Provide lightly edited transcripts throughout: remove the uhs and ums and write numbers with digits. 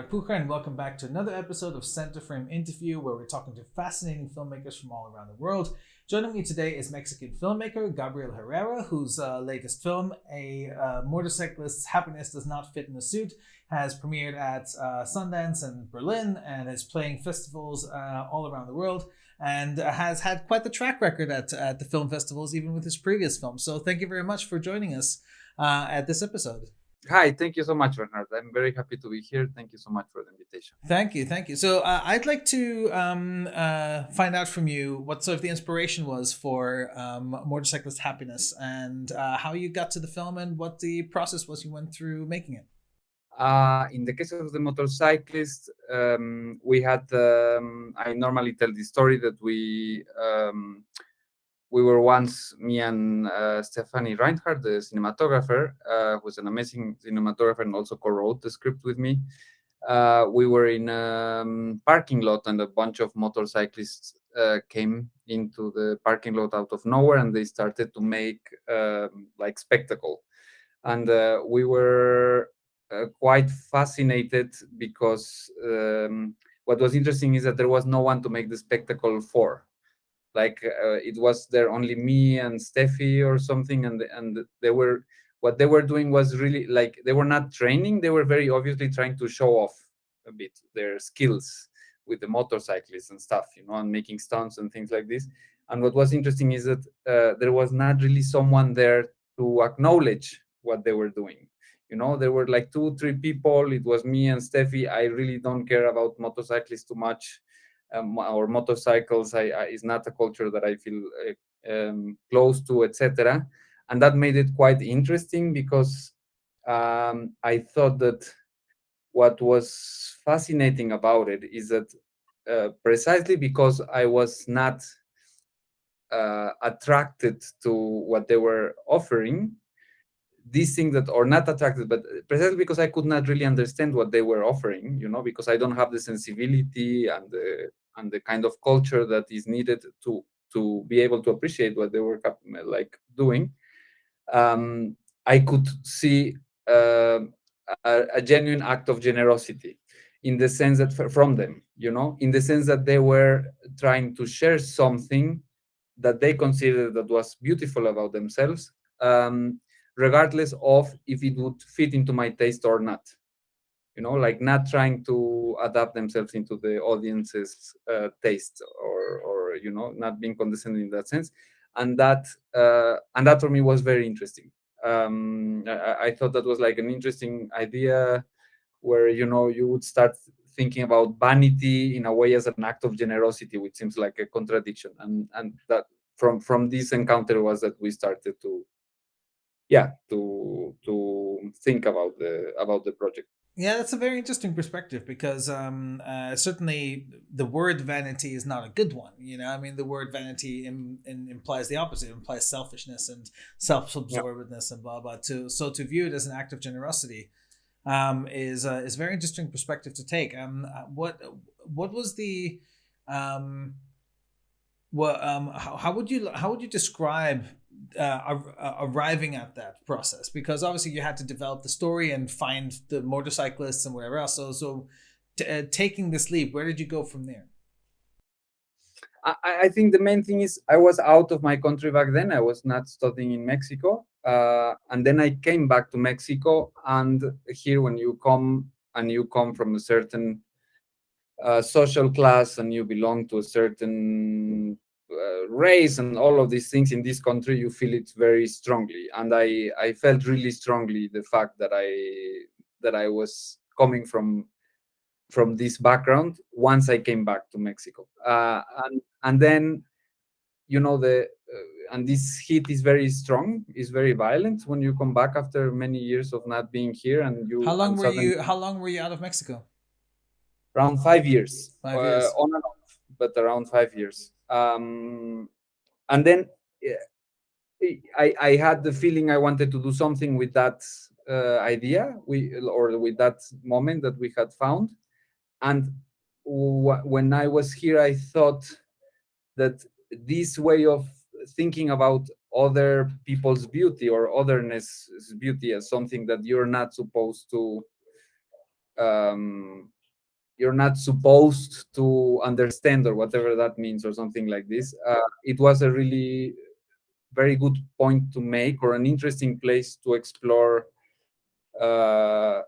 Bernard Pucher, and welcome back to another episode of CenterFrame Interview, where we're talking to fascinating filmmakers from all around the world. Joining me today is Mexican filmmaker Gabriel Herrera, whose latest film, A Motorcyclist's Happiness Does Not Fit in a Suit, has premiered at Sundance and Berlin and is playing festivals all around the world, and has had quite the track record at the film festivals, even with his previous films. So thank you very much for joining us at this episode. Hi, thank you so much, Bernard. I'm very happy to be here. Thank you so much for the invitation. Thank you. So I'd like to find out from you what sort of the inspiration was for Motorcyclist Happiness, and how you got to the film and what the process was you went through making it. In the case of the motorcyclist, we had. I normally tell the story that we were once, me and Stephanie Reinhardt, the cinematographer, who's an amazing cinematographer and also co-wrote the script with me. We were in a parking lot, and a bunch of motorcyclists came into the parking lot out of nowhere, and they started to make like spectacle. And we were quite fascinated because what was interesting is that there was no one to make the spectacle for. Like it was there only me and Steffi or something, and they were, what they were doing was really, like, they were not training, they were very obviously trying to show off a bit their skills with the motorcyclists and stuff, and making stunts and things like this. And what was interesting is that there was not really someone there to acknowledge what they were doing. There were like 2 3 people. It was me and Steffi. I really don't care about motorcyclists too much, or motorcycles. Is not a culture that I feel close to, etc. And that made it quite interesting because I thought that what was fascinating about it is that precisely because I was not attracted to what they were offering, these things that are not attracted, but precisely because I could not really understand what they were offering, because I don't have the sensibility and the kind of culture that is needed to be able to appreciate what they were like doing. I could see a genuine act of generosity, in the sense that from them, in the sense that they were trying to share something that they considered that was beautiful about themselves, regardless of if it would fit into my taste or not. Like not trying to adapt themselves into the audience's taste, or not being condescending in that sense. And that for me was very interesting. I thought that was like an interesting idea, where you would start thinking about vanity in a way as an act of generosity, which seems like a contradiction. And that from this encounter was that we started to, yeah, to think about the project. Yeah, that's a very interesting perspective because certainly the word vanity is not a good one. I mean, the word vanity implies the opposite. It implies selfishness and Yeah. self-absorbedness and blah blah. To view it as an act of generosity is a very interesting perspective to take. What was the how would you describe arriving at that process? Because obviously you had to develop the story and find the motorcyclists and whatever else. So taking this leap, where did you go from there? I think the main thing is I was out of my country back then. I was not studying in Mexico. And then I came back to Mexico. And here, when you come and you come from a certain social class, and you belong to a certain race and all of these things in this country, you feel it very strongly. And I felt really strongly the fact that I was coming from this background once I came back to Mexico. And then, the and this heat is very strong, is very violent when you come back after many years of not being here, and How you long and were suddenly, you? How long were you out of Mexico? around 5 years, 5 years. on and off, but around 5 years. And then I had the feeling I wanted to do something with that idea, or with that moment that we had found. And when I was here, I thought that this way of thinking about other people's beauty or otherness beauty as something that you're not supposed um, you're not supposed to understand, or whatever that means, or something like this. It was a really very good point to make, or an interesting place to explore uh,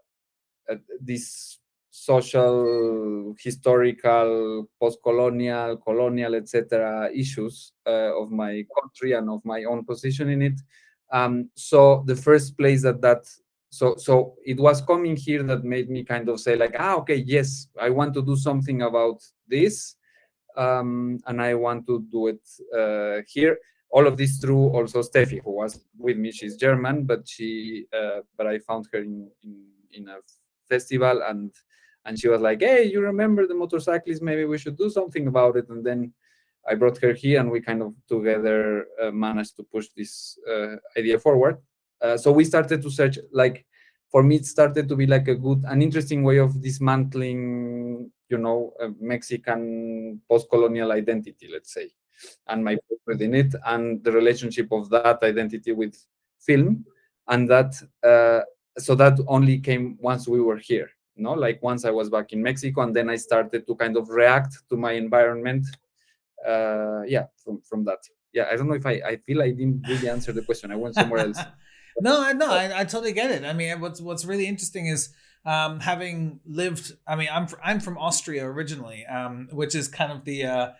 these social, historical, post-colonial, colonial, etc. issues of my country and of my own position in it. So the first place so it was coming here that made me kind of say like, okay, yes, I want to do something about this, and I want to do it here. All of this through also Steffi, who was with me. She's German, but I found her in a festival, and she was like, "Hey, you remember the motorcyclists? Maybe we should do something about it." And then I brought her here, and we kind of together managed to push this idea forward. So we started to search. Like, for me, it started to be like an interesting way of dismantling, Mexican post-colonial identity, let's say, and my place within it, and the relationship of that identity with film, and that so that only came once we were here. Like once I was back in Mexico, and then I started to kind of react to my environment. Yeah, from that. Yeah, I don't know if I feel I didn't really answer the question. I went somewhere else. No, I totally get it. I mean, what's really interesting is having lived. I mean, I'm from Austria originally, which is kind of the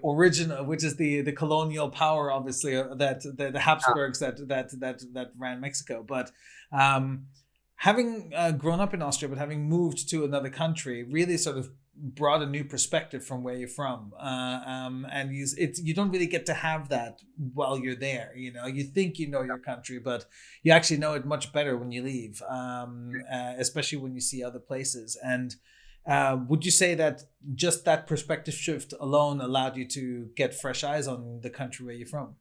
origin, which is the colonial power, obviously, that the Habsburgs that ran Mexico. But having grown up in Austria, but having moved to another country, really sort of brought a new perspective from where you're from, and you don't really get to have that while you're there. You think you know your country, but you actually know it much better when you leave, especially when you see other places. And would you say that just that perspective shift alone allowed you to get fresh eyes on the country where you're from?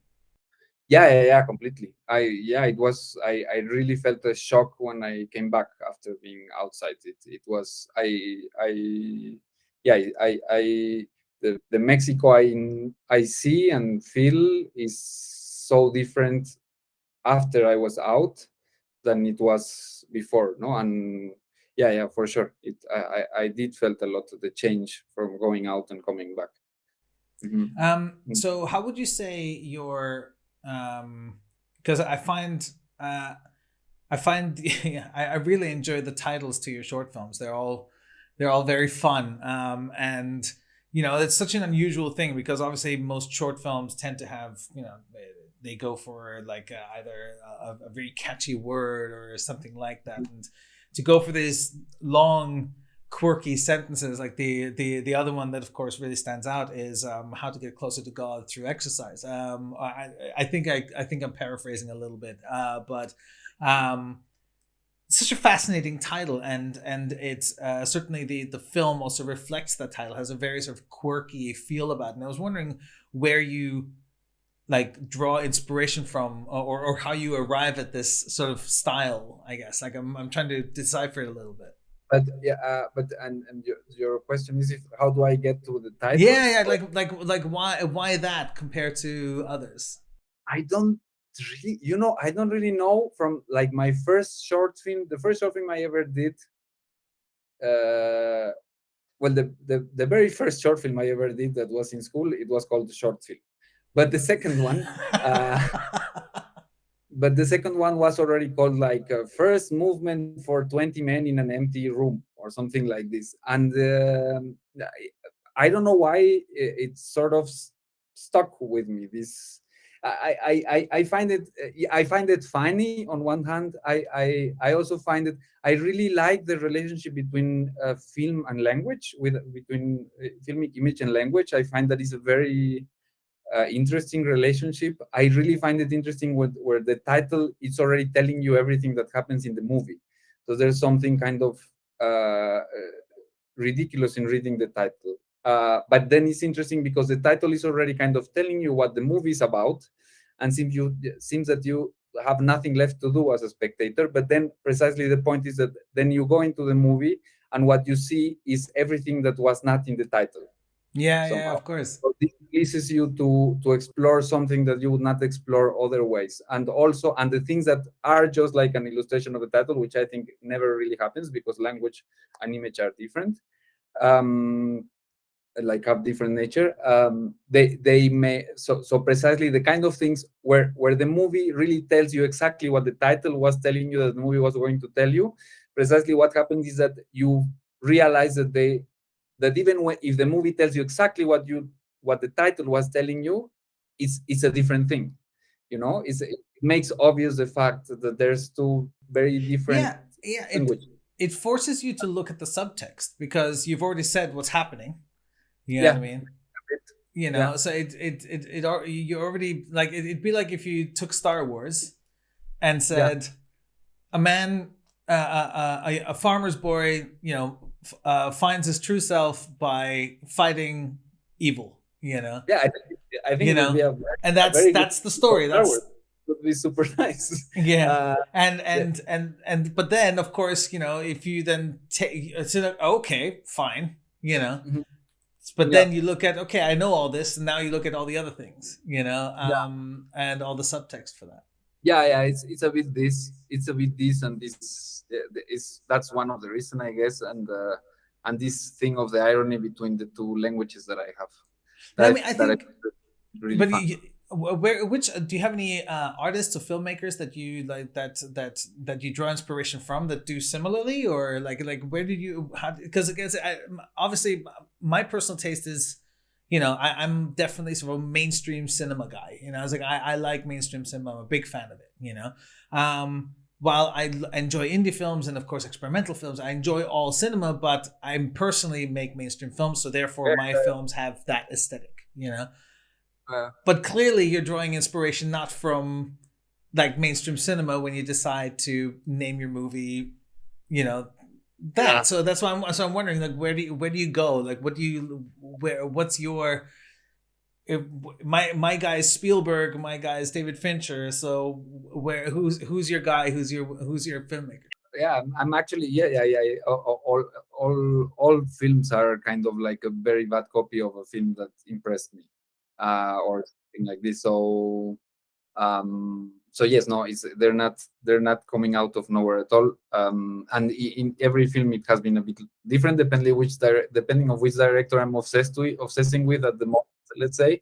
Yeah, completely. It was. I really felt a shock when I came back after being outside. It was. Yeah, the Mexico I see and feel is so different after I was out than it was before. No, and yeah, for sure. I did felt a lot of the change from going out and coming back. So how would you say your because uh, I find I really enjoy the titles to your short films. They're all very fun. And it's such an unusual thing because obviously most short films tend to have they go for like either a very catchy word or something like that, and to go for these long quirky sentences like the other one that of course really stands out is how to get closer to God through exercise. I think I'm paraphrasing a little bit, but um such a fascinating title, and it's certainly the film also reflects that title, has a very sort of quirky feel about it. And I was wondering where you like draw inspiration from, or how you arrive at this sort of style. I guess like I'm trying to decipher it a little bit. But yeah, and your question is, if how do I get to the Yeah, titles? yeah, like why that compared to others? I don't really, I don't really know. From like my first short film, the first short film I ever did. Uh, well, the very first short film I ever did that was in school, it was called the short film. But the second one, uh, but the second one was already called like first movement for 20 men in an empty room or something like this. And I don't know why it sort of stuck with me. This I find it, I find it funny on one hand. I also find it, I really like the relationship between film and language, between filmic image and language. I find that is a very interesting relationship. I really find it interesting where the title is already telling you everything that happens in the movie. So there's something kind of ridiculous in reading the title. But then it's interesting because the title is already kind of telling you what the movie is about, and seems that you have nothing left to do as a spectator. But then precisely the point is that then you go into the movie, and what you see is everything that was not in the title. Yeah, yeah, somehow. of course. So this releases you to explore something that you would not explore other ways, and also and the things that are just like an illustration of the title, which I think never really happens because language and image are different. Um, like have different nature. They may so precisely the kind of things where the movie really tells you exactly what the title was telling you that the movie was going to tell you. Precisely what happens is that you realize that even when if the movie tells you exactly what the title was telling you, it's a different thing. It makes obvious the fact that there's two very different Yeah, yeah. languages. It forces you to look at the subtext because you've already said what's happening. You know what I Yeah, mean? yeah, So you already like it'd be like if you took Star Wars and yeah, said a man, a farmer's boy, finds his true self by fighting evil. yeah. I think You it would be know, and a very good that's the for story. Star Wars. That's It would be super nice. yeah. Uh, yeah, But then of course if you then take it's like, okay, fine, mhm, but yeah, then you look at, okay, I know all this, and now you look at all the other things, yeah, and all the subtext for that. yeah. It's a bit this and this. Is that's one of the reason I guess, and this thing of the irony between the two languages that I have And I mean, I that I think, really but fun. where which do you have any artists or filmmakers that you like that you draw inspiration from that do similarly, or like where did you because I guess obviously my personal taste is I'm definitely sort of a mainstream cinema guy. I was like I like mainstream cinema. I'm a big fan of it. While I enjoy indie films and of course experimental films, I enjoy all cinema, but I personally make mainstream films, so therefore my films have that aesthetic. Uh, But clearly you're drawing inspiration not from like mainstream cinema when you decide to name your movie, you know, that. yeah, So that's why I'm wondering like where do you go? Like what's your if, my guy is Spielberg, my guy is David Fincher. So who's your guy? Who's your filmmaker? yeah. I'm actually yeah. All films are kind of like a very bad copy of a film that impressed me, or something like this. So yes, no, they're not coming out of nowhere at all. And in every film it has been a bit different depending on which director I'm obsessing with at the moment, let's say.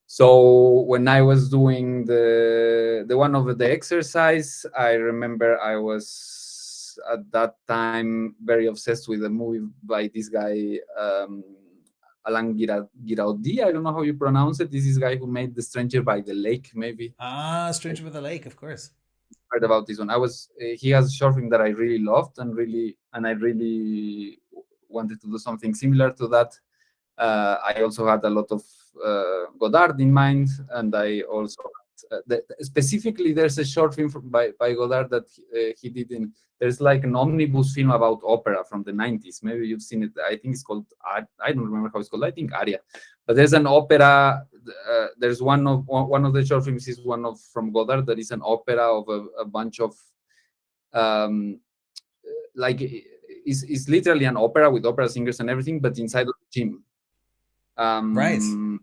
So when I was doing the one of the exercise, I remember I was at that time very obsessed with a movie by this guy, Alan Giraudi. I don't know how you pronounce it. This is guy who made The Stranger by the Lake. Maybe Stranger with a Lake, of course. heard about this one. He has a short film that I really loved and I really wanted to do something similar to that. I also had a lot of Godard in mind, and I also specifically there's a short film by Godard that he did in. There's like an omnibus film about opera from the 90s. Maybe you've seen it. I think it's called. I don't remember how it's called. I think Aria. But there's an opera. There's one of the short films is one of from Godard that is an opera of a bunch of um, like it's literally an opera with opera singers and everything, but inside of the gym. Right. um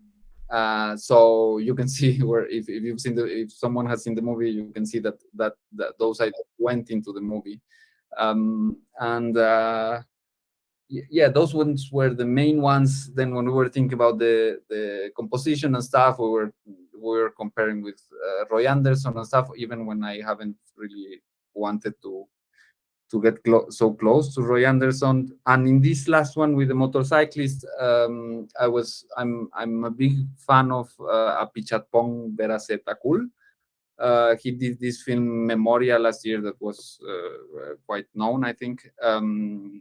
so you can see where if someone has seen the movie, you can see that those ideas went into the movie. And yeah, those ones were the main ones. Then when we were thinking about the composition and stuff, we were comparing with Roy Anderson and stuff, even when I haven't really wanted to get so close to Roy Anderson. And in this last one with the motorcyclist, I'm a big fan of Apichatpong Berasetakul. He did this film Memoria last year that was quite known, I think. And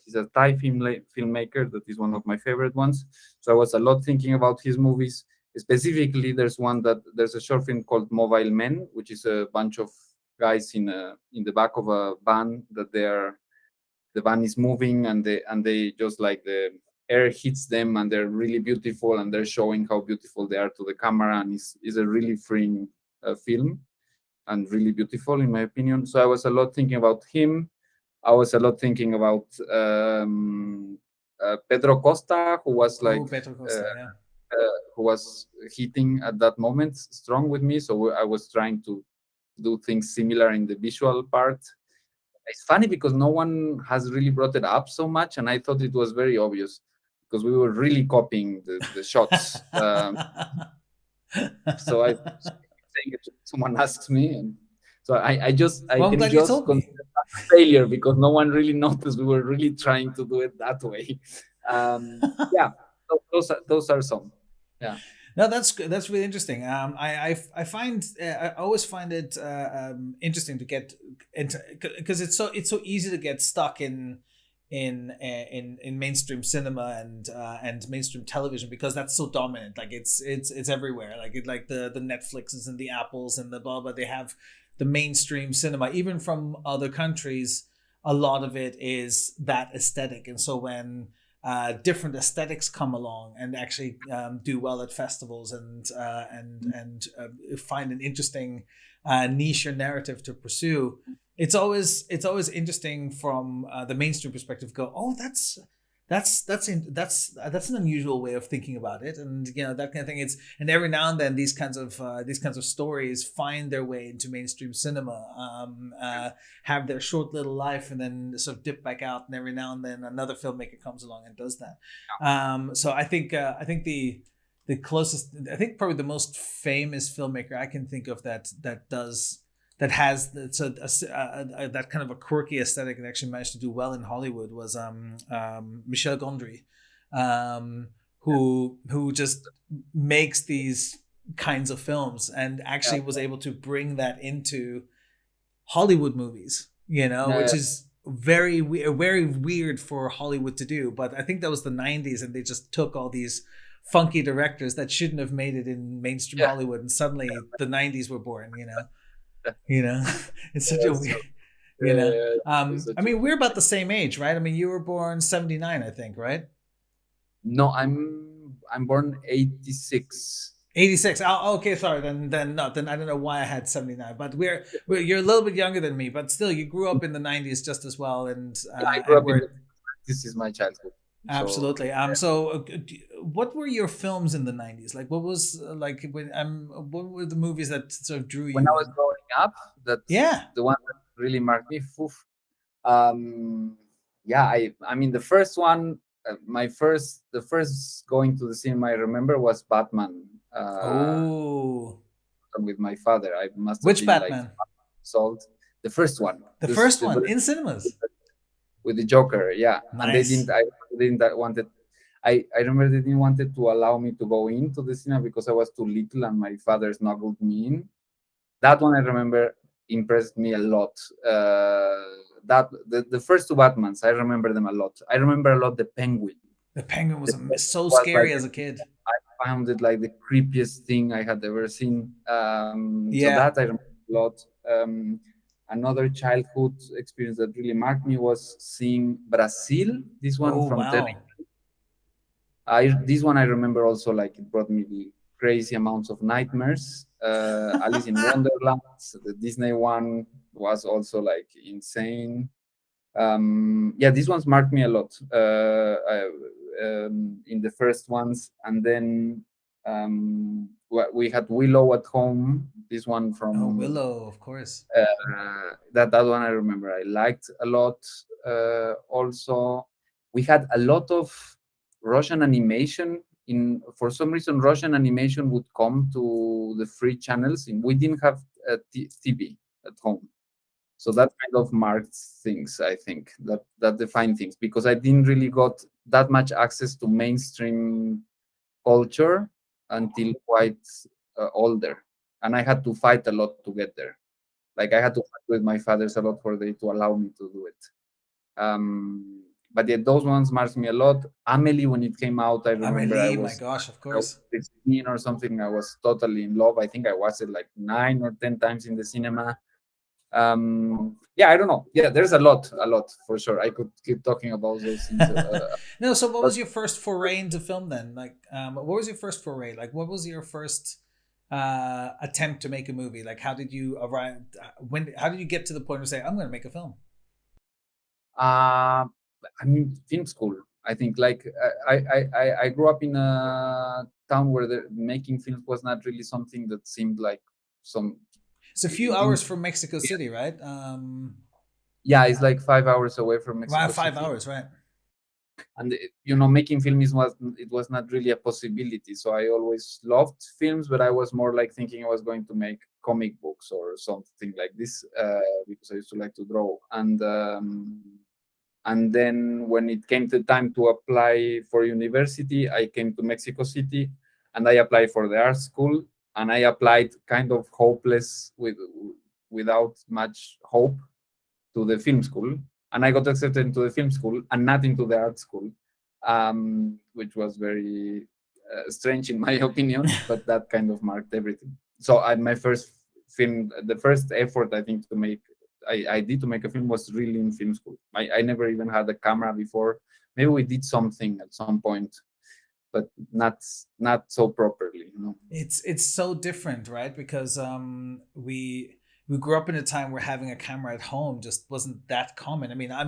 he's a Thai filmmaker that is one of my favorite ones. So I was a lot thinking about his movies. Specifically, there's a short film called Mobile Men, which is a bunch of guys in the back of a van that the van is moving, and they just like the air hits them and they're really beautiful and they're showing how beautiful they are to the camera, and it's a really freeing film and really beautiful in my opinion. So I was a lot thinking about him. I was a lot thinking about Pedro Costa, who was Oh, like Petro Costa, uh, yeah. who was hitting at that moment strong with me. So I was trying to do things similar in the visual part. It's funny because no one has really brought it up so much, and I thought it was very obvious because we were really copying the shots. So I saying it, someone asks me, and so I Well, I'm can glad you just told me. consider that a failure because no one really noticed we were really trying to do it that way. Yeah, those are some. Yeah, No, that's really interesting. I find I always find it interesting to get into, because it's so easy to get stuck in mainstream cinema and mainstream television, because that's so dominant. Like it's everywhere. Like the Netflixes and the Apples and the blah blah. They have the mainstream cinema, even from other countries. A lot of it is that aesthetic, and so when different aesthetics come along and actually do well at festivals and find an interesting niche or narrative to pursue. It's always interesting from the mainstream perspective. Go, oh, that's an unusual way of thinking about it, and that kind of thing. It's and every now and then these kinds of stories find their way into mainstream cinema, have their short little life, and then sort of dip back out. And every now and then another filmmaker comes along and does that. So I think the closest, I think probably the most famous filmmaker I can think of that has that kind of a quirky aesthetic and actually managed to do well in Hollywood was Michel Gondry, who just makes these kinds of films and yeah, actually was able to bring that into Hollywood movies, which yeah, is very weird for Hollywood to do. But I think that was the 90s, and they just took all these funky directors that shouldn't have made it in mainstream yeah, Hollywood, and suddenly the 90s were born. yeah, You know, it's such a that's weird. true. Yeah, that's I such a mean, we're about the same age, right? I mean, you were born 79, I think, right? no. I'm born 86. 86. Oh, okay, sorry. Then no, then I don't know why I had 79. But you're a little bit younger than me, but still, you grew up in the 90s just as well, Yeah, I grew and up in we're the. This is my childhood. So absolutely. So what were your films in the 90s? Like, what was what were the movies that sort of drew when I you was in? growing up, that's Yeah. the one that really marked me. Oof. Um, yeah, I mean the first one, the first going to the cinema I remember was Batman. Oh, With my father, I must have which been like Batman? sold. The first one, The this first one in cinemas. with the Joker, yeah. And they didn't. Nice. I didn't that wanted. I remember they didn't wanted to allow me to go into the cinema because I was too little, and my father snuggled me in. That one I remember impressed me a lot. That the first two Batmans, I remember them a lot. I remember a lot the Penguin. The Penguin The was Penguin so was like scary as a kid. I found it like the creepiest thing I had ever seen. So Yeah. that I remember a lot. Another childhood experience that really marked me was seeing Brazil. This one Oh from wow. I this one I remember also like it brought me the crazy amounts of nightmares. Alice in Wonderland, the Disney one was also like insane. Yeah, these ones marked me a lot in the first ones, and then we had Willow at Home. This one Oh, from Willow, of course. that one I remember I liked a lot. Also, we had a lot of Russian animation. In for some reason, Russian animation would come to the free channels. We didn't have a TV at home, so that kind of marked things. I think that defined things because I didn't really got that much access to mainstream culture until quite older, and I had to fight a lot to get there. Like I had to fight with my fathers a lot for they to allow me to do it. But yeah, those ones marked me a lot. Amelie, when it came out, I remember Amelie, my gosh, of I was course. 16 or something. I was totally in love. I think I watched it like 9 or 10 times in the cinema. Yeah, I don't know. Yeah, there's a lot for sure. I could keep talking about those things. No, so what But was your first foray into film then? Like, what was your first foray? Like, what was your first attempt to make a movie? Like, how did you arrive? How did you get to the point of say, I'm going to make a film? uh, I mean, film school. I think like I grew up in a town where the making films was not really something that seemed like some It's a few in, hours from Mexico City, right? yeah, it's like 5 hours away from Around Mexico five City, hours, right? and making film is was it was not really a possibility. So I always loved films, but I was more like thinking I was going to make comic books or something like this, because I used to like to draw. And then when it came to time to apply for university, I came to Mexico City, and I applied for the art school, and I applied kind of hopeless without much hope to the film school, and I got accepted into the film school and not into the art school, which was very strange in my opinion, but that kind of marked everything. So my first film, the first effort I think to make, I did to make a film was really in film school. I never even had a camera before. Maybe we did something at some point, but not so properly. It's so different, right? Because we grew up in a time where having a camera at home just wasn't that common. Yeah, I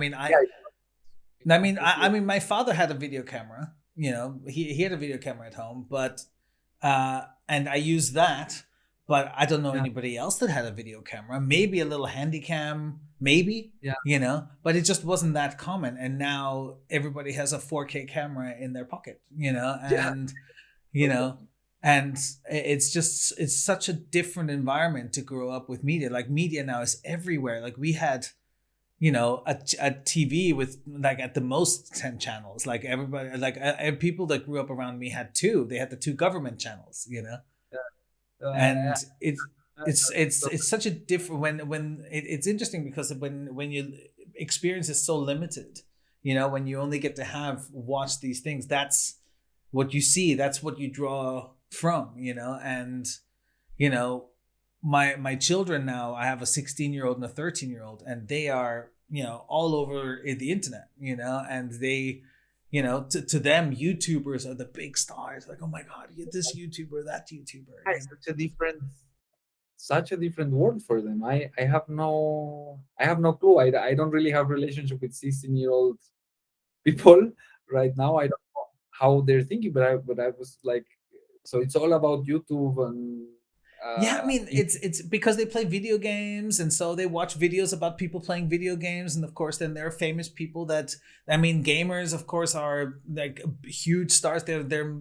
mean, my father had a video camera. You know, he had a video camera at home, but and I used that. But I don't know yeah, anybody else that had a video camera. Maybe a little handy cam, maybe, yeah, you know, but it just wasn't that common. And now everybody has a 4K camera in their pocket, you know, yeah. and you know, and it's just it's such a different environment to grow up with media. Like media now is everywhere. Like we had a TV with like at the most 10 channels. Like everybody, like people that grew up around me had two. They had the two government channels, you know. Yeah. And it's such a different it's interesting because when you experience is so limited, you know, when you only get to have watch these things, that's what you see, that's what you draw from, you know. And you know, my children now, I have a 16-year-old and a 13-year-old, and they are, you know, all over the internet, you know, and they, you know, to them YouTubers are the big stars, like, oh my god, you this YouTuber, that YouTuber, you It's know. such a different world for them. I have no clue. I don't really have relationship with 16-year-old people right now. I don't know how they're thinking, but I was like, so it's all about YouTube and Yeah, I mean, in- it's because they play video games, and so they watch videos about people playing video games, and of course, then there are famous people that, I mean, gamers, of course, are like huge stars. They're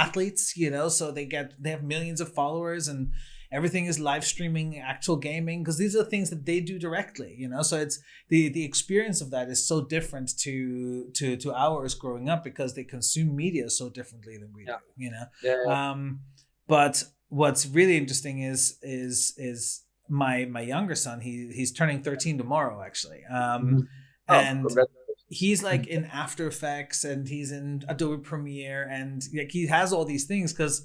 athletes, you know, so they have millions of followers, and everything is live streaming actual gaming because these are things that they do directly, you know. So it's the experience of that is so different to ours growing up because they consume media so differently than we do, yeah, you know. yeah, But what's really interesting is my younger son. He's turning 13 tomorrow, actually. mhm. Oh, And congratulations. he's like in After Effects and he's in Adobe Premiere and like he has all these things because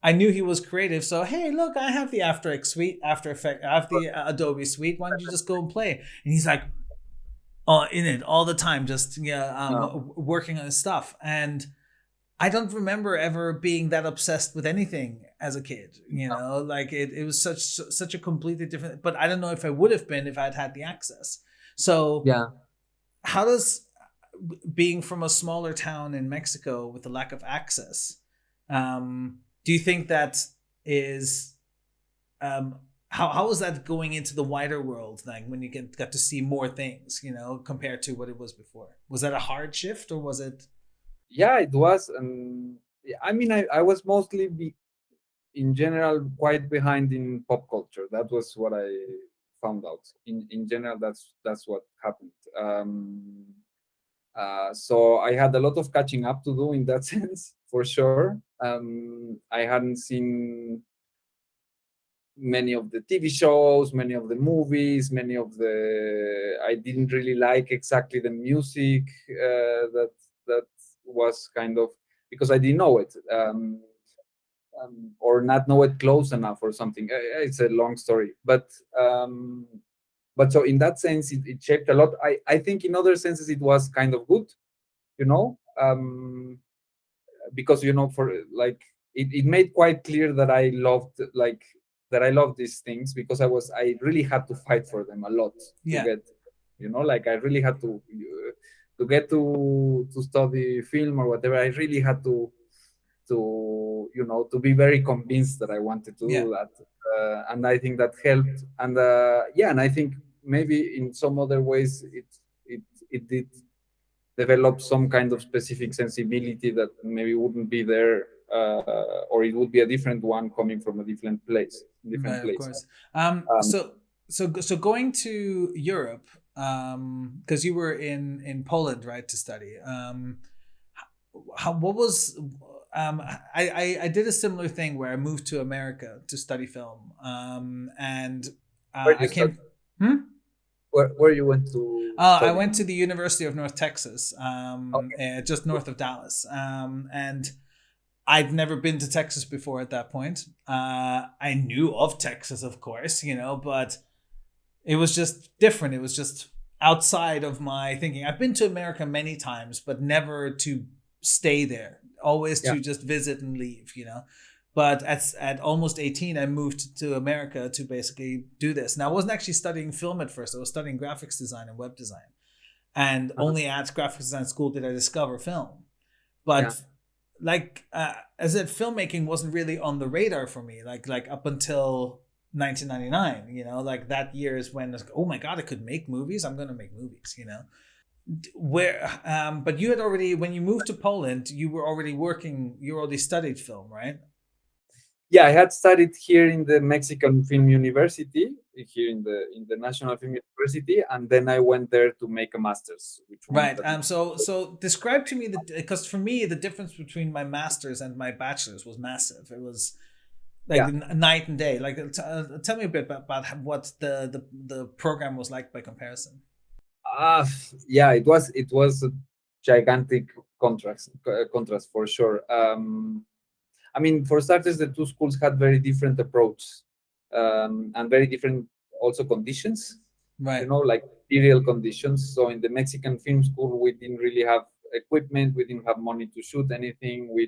I knew he was creative. So hey, look, I have the After Effects suite, After Effect, I have the Adobe suite. Why don't you just go and play? And he's like, in it all the time, just yeah, Oh, working on his stuff. And I don't remember ever being that obsessed with anything as a kid. You no. know, like it was such a completely different. But I don't know if I would have been if I'd had the access. So Yeah. how does being from a smaller town in Mexico with the lack of access, do you think that is how is that going into the wider world, like when you got to see more things, you know, compared to what it was before? Was that a hard shift or was it? Yeah, it was. And yeah, I mean, I was mostly in general quite behind in pop culture. That was what I found out. In general, that's what happened. So I had a lot of catching up to do in that sense, for sure. I hadn't seen many of the TV shows, many of the movies, many of the. I didn't really like exactly the music that was kind of because I didn't know it. Or not know it close enough or something. It's a long story, but so in that sense, it shaped a lot. I think in other senses it was kind of good, you know, because for like it made quite clear that I loved these things because I really had to fight for them a lot to Yeah. get, like I really had to. to get to study film or whatever, I really had to to be very convinced that I wanted to Yeah. do that, and I think that helped. And yeah, and I think maybe in some other ways it it did develop some kind of specific sensibility that maybe wouldn't be there, or it would be a different one coming from a different Right, of place. course. Um, So going to Europe, because you were in Poland, right, to study. How what was I did a similar thing where I moved to America to study film. And where I you start? came. Hmm? Where you went to I study? went to the University of North Texas, Okay. just north of Dallas, and I'd never been to Texas before at that point. I knew of Texas, of course, but it was just different. It was just outside of my thinking. I've been to America many times, but never to stay there. Always Yeah. to just visit and leave. But at almost 18, I moved to America to basically do this. And I wasn't actually studying film at first. I was studying graphics design and web design. And Uh-huh. only at graphics design school did I discover film. Yeah. But like as I said, filmmaking wasn't really on the radar for me. Like up until 1999, like that year is when it's like, oh my god, I could make movies. I'm gonna make movies. Where but you had already, when you moved to Poland, you were already working. You already studied film, right? Yeah, I had studied here in the Mexican Film University, here in the National Film University, and then I went there to make a master's, which means Right. that So describe to me because for me the difference between my master's and my bachelor's was massive. It was like yeah, night and day. Like tell me a bit about what the program was like by comparison. uh, yeah, it was a gigantic contrast for sure. I mean, for starters, the two schools had very different approaches, and very different also conditions. Right. Like material conditions. So in the Mexican film school, we didn't really have equipment. We didn't have money to shoot anything. We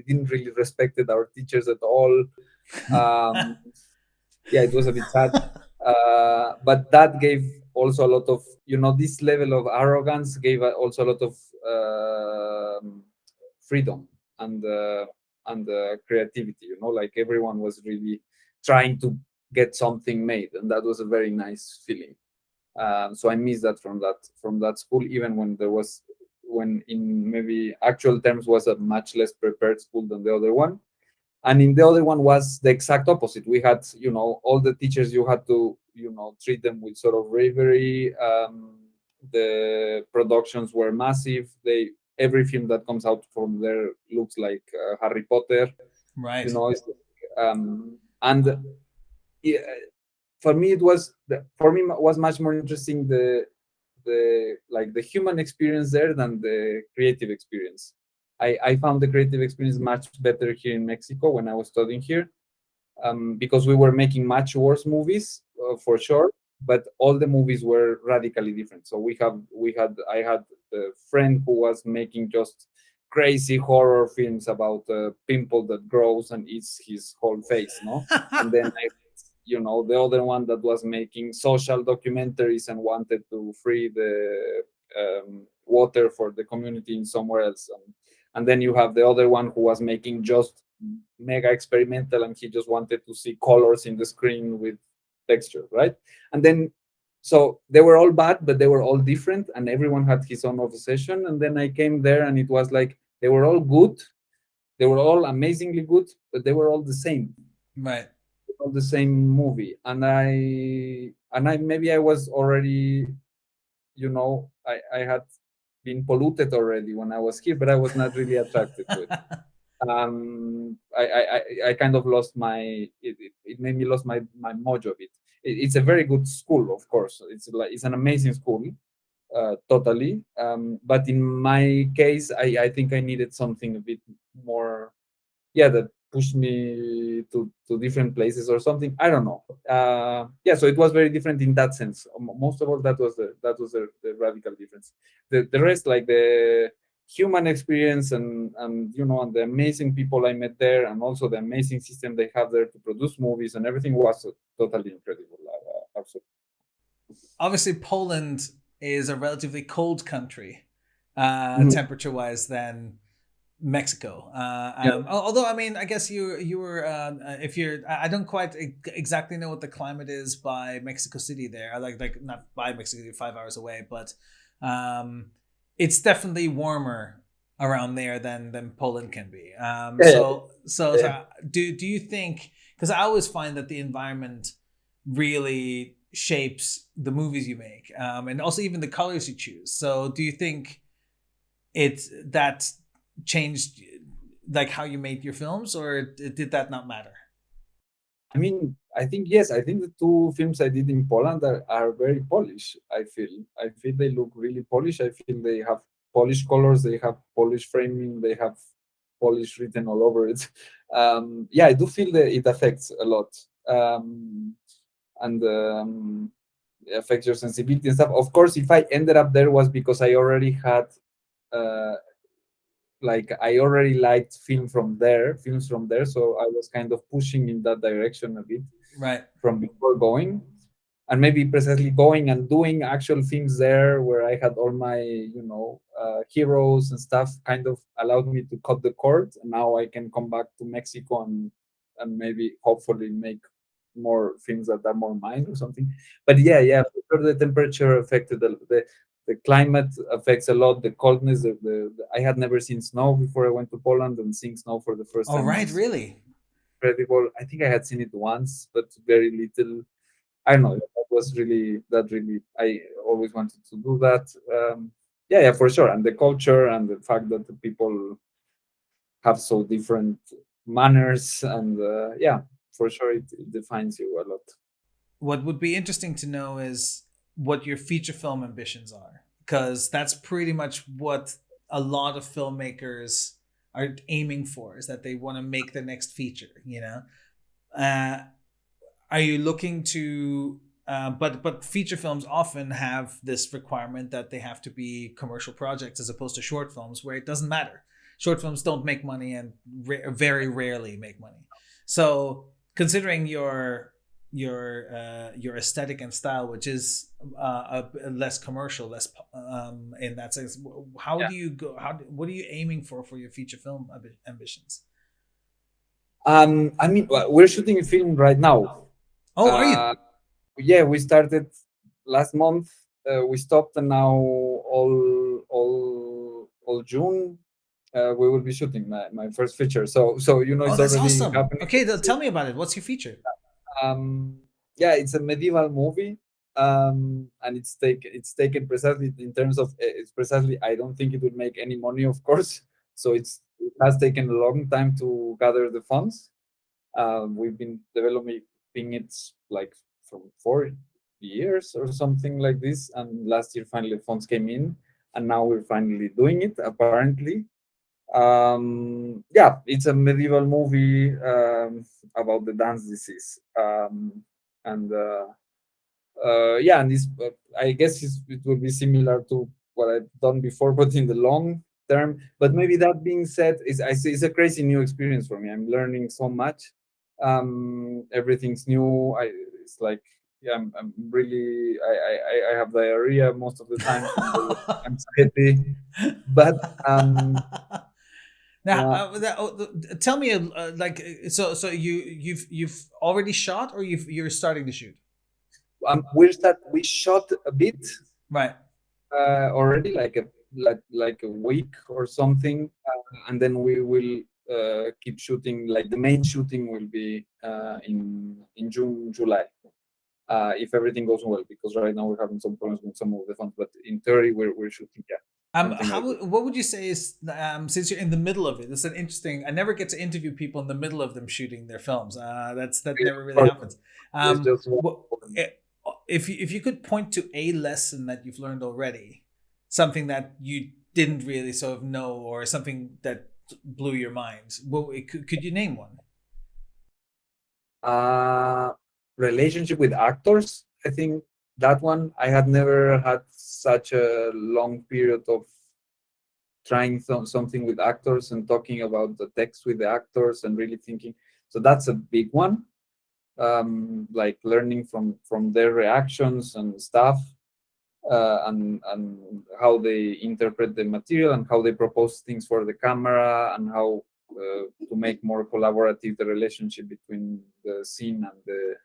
didn't really respected our teachers at all. Um, yeah, it was a bit sad. But that gave also a lot of, this level of arrogance gave also a lot of freedom and creativity. Like everyone was really trying to get something made, and that was a very nice feeling. So I miss that from that school, even when in maybe actual terms was a much less prepared school than the other one. And in the other one was the exact opposite. We had, all the teachers, you had to, treat them with sort of bravery. The productions were massive. Every film that comes out from there looks like Harry Potter. Right. And yeah, for me was much more interesting the human experience there than the creative experience. I found the creative experience much better here in Mexico when I was studying here, because we were making much worse movies, for sure, but all the movies were radically different. So I had a friend who was making just crazy horror films about a pimple that grows and eats his whole face, no? And then the other one that was making social documentaries and wanted to free the water for the community in somewhere else. And then you have the other one who was making just mega experimental, and he just wanted to see colors in the screen with texture, right? And then, so they were all bad, but they were all different, and everyone had his own obsession. And then I came there, and it was like they were all good, they were all amazingly good, but they were all the same, Right. all the same movie. And I maybe I was already, I had been polluted already when I was here, but I was not really attracted to it. I kind of lost it made me lost my mojo a bit. It's a very good school, of course. It's an amazing school, totally. But in my case, I think I needed something a bit more, yeah, that pushed me to different places or something. I don't know. Yeah, so it was very different in that sense. Most of all, that was the radical difference. The rest, like the human experience, and the amazing people I met there, and also the amazing system they have there to produce movies and everything was totally incredible. Absolutely. Obviously, Poland is a relatively cold country, Mhm. temperature wise, than Mexico. Yeah. Although I mean, I guess you were if you're I don't quite exactly know what the climate is by Mexico City there. I like not by Mexico City, 5 hours away, but um, it's definitely warmer around there than Poland can be. Yeah, yeah, So yeah. do you think? Because I always find that the environment really shapes the movies you make, and also even the colors you choose. So do you think it that changed like how you made your films, or did that not matter? I mean, I think yes. I think the two films I did in Poland are very Polish. I feel they look really Polish. I feel they have Polish colors. They have Polish framing. They have Polish written all over it. Yeah, I do feel that it affects a lot, and it affects your sensibility and stuff. Of course, if I ended up there was because I already had uh, like I already liked films from there, so I was kind of pushing in that direction a bit Right. from before going, and maybe precisely going and doing actual films there where I had all my heroes and stuff kind of allowed me to cut the cord, and now I can come back to Mexico and maybe hopefully make more films that are more mine or something. But yeah, yeah, for sure the temperature affected the climate affects a lot. The coldness, I had never seen snow before I went to Poland, and seeing snow for the first Oh, time right, was really. incredible. I think I had seen it once, but very little. I don't know. That really I always wanted to do that. Yeah, yeah, for sure. And the culture and the fact that the people have so different manners, and yeah, for sure it defines you a lot. What would be interesting to know is what your feature film ambitions are, because that's pretty much what a lot of filmmakers are aiming for, is that they want to make the next feature, uh, are you looking to but feature films often have this requirement that they have to be commercial projects as opposed to short films, where it doesn't matter. Short films don't make money and very rarely make money. So considering your aesthetic and style, which is less commercial, less in that sense, how Yeah. do you go? What are you aiming for your feature film ambitions? I mean, we're shooting a film right now. Oh, are you? Uh, yeah, we started last month. We stopped, and now all June we will be shooting my first feature. So Oh, it's that's already awesome. happening. Okay, tell me about it. What's your feature? Um, yeah, it's a medieval movie, and it's taken precisely in terms of it's precisely. I don't think it will make any money, of course. So it has taken a long time to gather the funds. We've been developing it like from 4 years or something like this, and last year finally funds came in, and now we're finally doing it. Apparently, yeah, it's a medieval movie about the dance disease, and yeah, and this I guess it will be similar to what I've done before, but in the long term. But maybe that being said, it's a crazy new experience for me. I'm learning so much. Everything's new. It's like yeah, I'm really I have diarrhea most of the time from the anxiety, but Now, yeah. tell me, like, so you've already shot, or you're starting to shoot? We shot a bit Right. already, like a week or something, and then we will keep shooting. Like the main shooting will be in June, July, if everything goes well. Because right now we're having some problems with some of the funds, but in theory we're shooting. Yeah, something like this. What would you say is since you're in the middle of it? It's an interesting. I never get to interview people in the middle of them shooting their films. That Yeah, never of really course, happens. it's just What if you could point to a lesson that you've learned already, something that you didn't really sort of know, or something that blew your mind? Well, could you name one? uh, relationship with actors. I think that one I had never had such a long period of trying something with actors and talking about the text with the actors and really thinking. So that's a big one. Like learning from their reactions and stuff. and how they interpret the material and how they propose things for the camera and how to make more collaborative the relationship between the scene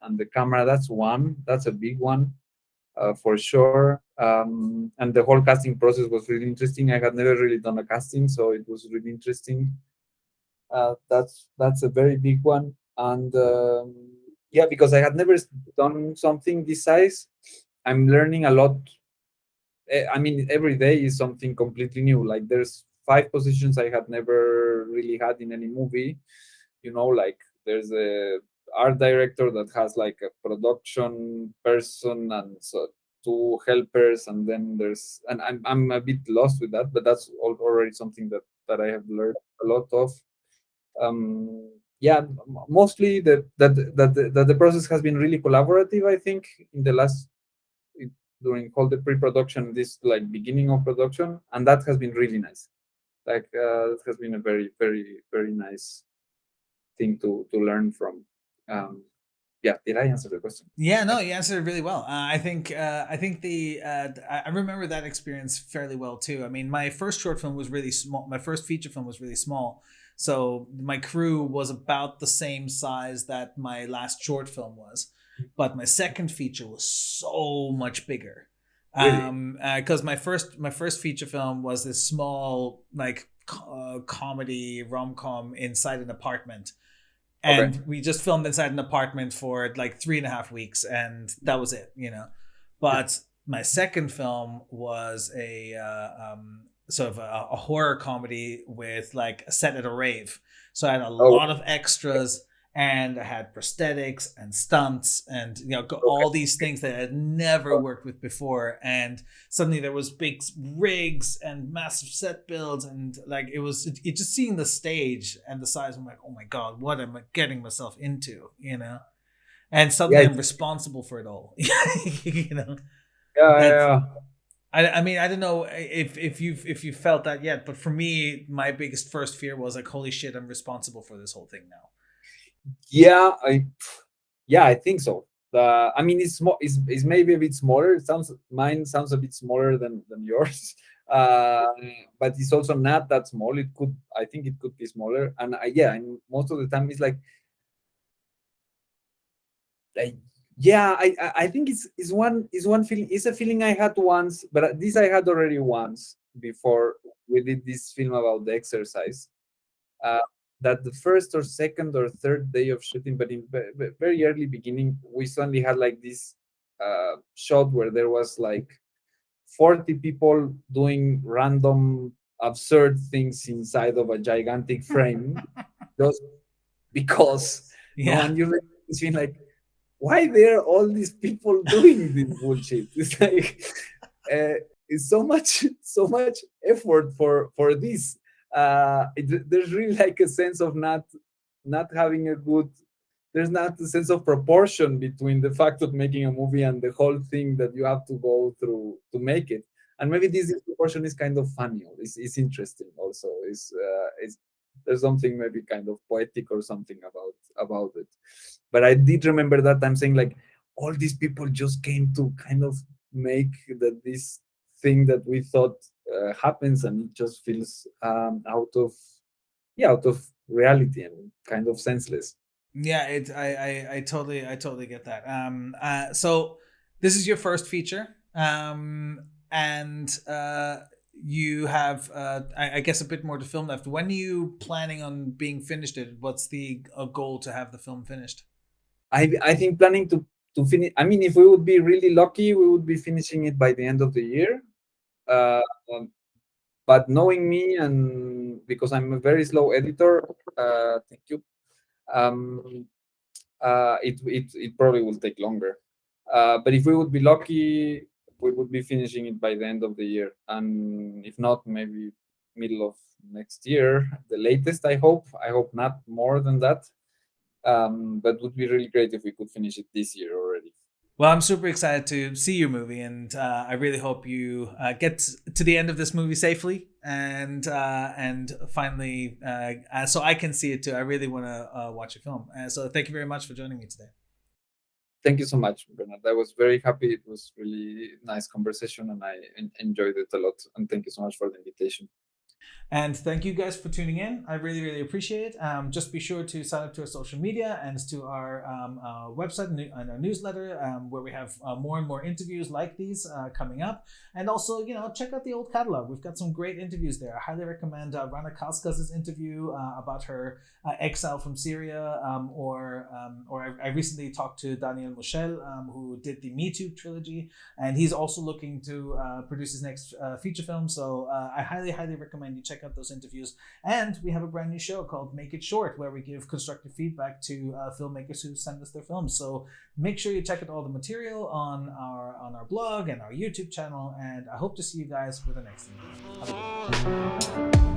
and the camera. That's one. That's a big one for sure. And the whole casting process was really interesting. I had never really done a casting, so it was really interesting. That's a very big one. And yeah, because I had never done something this size, I'm learning a lot. I mean, every day is something completely new. Like there's five positions I had never really had in any movie. Like there's a art director that has like a production person and so two helpers, and then and I'm a bit lost with that, but that's already something that I have learned a lot of. Yeah, mostly that the process has been really collaborative. I think in the last it- during all the pre-production, this like beginning of production, and that has been really nice. Like it has been a very very nice thing to learn from. Um, yeah, did I answer the question? Yeah, no, you answered it really well. I think I remember that experience fairly well too. I mean, my first short film was really small. My first feature film was really small, so my crew was about the same size that my last short film was, but my second feature was so much bigger. Really? Because my first feature film was this small like comedy rom com inside an apartment, Okay. and we just filmed inside an apartment for like 3.5 weeks, and that was it, you know. Yeah. But my second film was a sort of a horror comedy with like a set at a rave, so I had a Oh, lot of extras, and I had prosthetics and stunts and okay. all these things that I had never worked with before, and suddenly there was big rigs and massive set builds, and like it just seeing the stage and the size, I'm like, oh my god, what am I getting myself into, and Yeah, suddenly I'm responsible for it all. you know yeah, that's yeah, I mean, I don't know if you felt that yet, but for me, my biggest first fear was like, holy shit, I'm responsible for this whole thing now. yeah. Yeah, I think so. I mean, it's small. It's maybe a bit smaller. Mine sounds a bit smaller than yours, uh, but it's also not that small. I think, it could be smaller. And yeah, and most of the time, it's like yeah, I think it's one feeling. It's a feeling I had once, but this I had already once before we did this film about the exercise. uh, that the first or second or third day of shooting, but in very early beginning, we suddenly had like this shot where there was like 40 people doing random absurd things inside of a gigantic frame, just because Yeah. and you really feel like, why there all these people doing this bullshit? It's like it's so much effort for this. There's really like a sense of not having a good. There's not a sense of proportion between the fact of making a movie and the whole thing that you have to go through to make it. And maybe this disproportion is kind of funny. Or it's interesting also. It's there's something maybe kind of poetic or something about it. But I did remember that I'm saying like all these people just came to kind of make that this thing that we thought happens, and it just feels out of reality and kind of senseless. Yeah, I totally get that. So this is your first feature, and you have, I guess, a bit more to film left. When are you planning on being finished? It. What's the goal to have the film finished? I think planning to finish. I mean, if we would be really lucky, we would be finishing it by the end of the year. Uh, um, but knowing me, and because I'm a very slow editor, thank you. Um, it probably will take longer. But if we would be lucky, we would be finishing it by the end of the year, and if not, maybe middle of next year, the latest. I hope not more than that. But would be really great if we could finish it this year already. Well, I'm super excited to see your movie, and I really hope you get to the end of this movie safely, and finally, so I can see it too. I really want to watch your film. So thank you very much for joining me today. Thank you so much, Bernard. I was very happy. It was really nice conversation, and I enjoyed it a lot. And thank you so much for the invitation. And thank you guys for tuning in. I really, really appreciate it. Just be sure to sign up to our social media and to our website and our newsletter, where we have more and more interviews like these coming up. And also, check out the old catalog. We've got some great interviews there. I highly recommend Rana Kaskas's interview about her exile from Syria, or I recently talked to Daniel Muschel, who did the Me Too trilogy, and he's also looking to produce his next feature film. So I highly, highly recommend you check out those interviews. And we have a brand new show called Make It Short, where we give constructive feedback to filmmakers who send us their films. So make sure you check out all the material on our blog and our YouTube channel. And I hope to see you guys with the next thing. Have a good one.